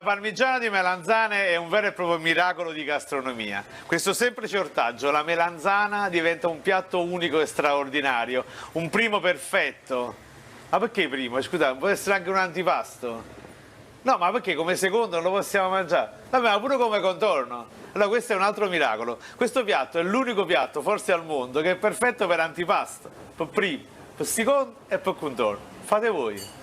Parmigiana di melanzane è un vero e proprio miracolo di gastronomia. Questo semplice ortaggio, la melanzana, diventa un piatto unico e straordinario, un primo perfetto. Ma perché primo? Scusate, può essere anche un antipasto? No, ma perché come secondo non lo possiamo mangiare? Vabbè, ma pure come contorno. Allora questo è un altro miracolo. Questo piatto è l'unico piatto, forse al mondo, che è perfetto per antipasto. Per primo, per secondo e per contorno. Fate voi.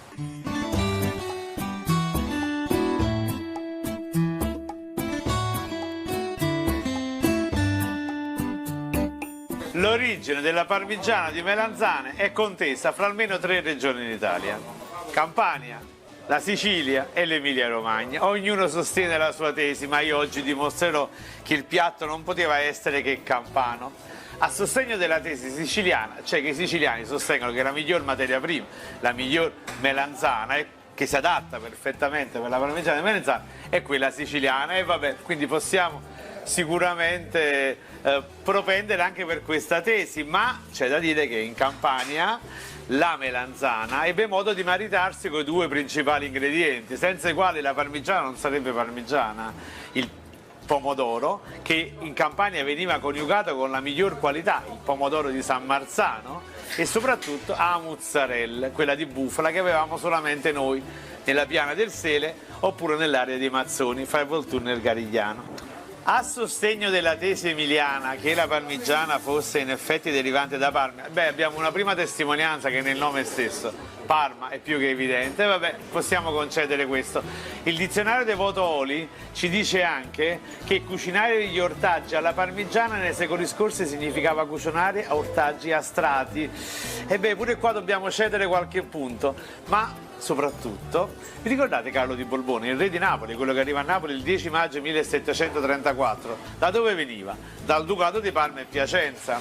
L'origine della parmigiana di melanzane è contesa fra almeno 3 regioni in Italia: Campania, la Sicilia e l'Emilia Romagna. Ognuno sostiene la sua tesi, ma io oggi dimostrerò che il piatto non poteva essere che campano. A sostegno della tesi siciliana c'è che i siciliani sostengono che la miglior materia prima, la miglior melanzana, che si adatta perfettamente per la parmigiana di melanzane, è quella siciliana, e vabbè, quindi possiamo sicuramente propendere anche per questa tesi, ma c'è da dire che in Campania la melanzana ebbe modo di maritarsi con i 2 principali ingredienti, senza i quali la parmigiana non sarebbe parmigiana: il pomodoro, che in Campania veniva coniugato con la miglior qualità, il pomodoro di San Marzano, e soprattutto la mozzarella, quella di bufala, che avevamo solamente noi nella piana del Sele oppure nell'area dei Mazzoni, fra il Volturno e il Garigliano. A sostegno della tesi emiliana che la parmigiana fosse in effetti derivante da Parma, abbiamo una prima testimonianza che nel nome stesso, Parma, è più che evidente, vabbè, possiamo concedere questo. Il dizionario dei Voto-Oli ci dice anche che cucinare gli ortaggi alla parmigiana nei secoli scorsi significava cucinare ortaggi a strati. E pure qua dobbiamo cedere qualche punto, ma soprattutto, vi ricordate Carlo di Borbone, il re di Napoli, quello che arriva a Napoli il 10 maggio 1734? Da dove veniva? Dal Ducato di Parma e Piacenza.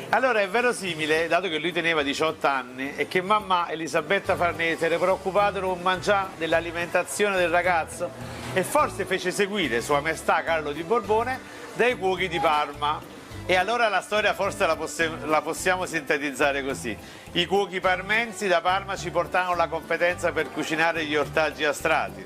Allora è verosimile, dato che lui teneva 18 anni e che mamma Elisabetta Farnese era preoccupata non mangiare dell'alimentazione del ragazzo, e forse fece seguire Sua Maestà Carlo di Borbone dai cuochi di Parma. E allora la storia forse la possiamo sintetizzare così: i cuochi parmensi da Parma ci portavano la competenza per cucinare gli ortaggi a strati,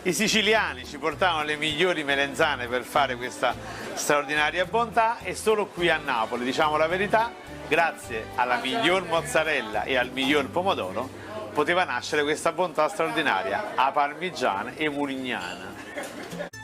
i siciliani ci portavano le migliori melanzane per fare questa straordinaria bontà, e solo qui a Napoli, diciamo la verità, grazie alla miglior mozzarella e al miglior pomodoro, poteva nascere questa bontà straordinaria, a parmigiana e murignana.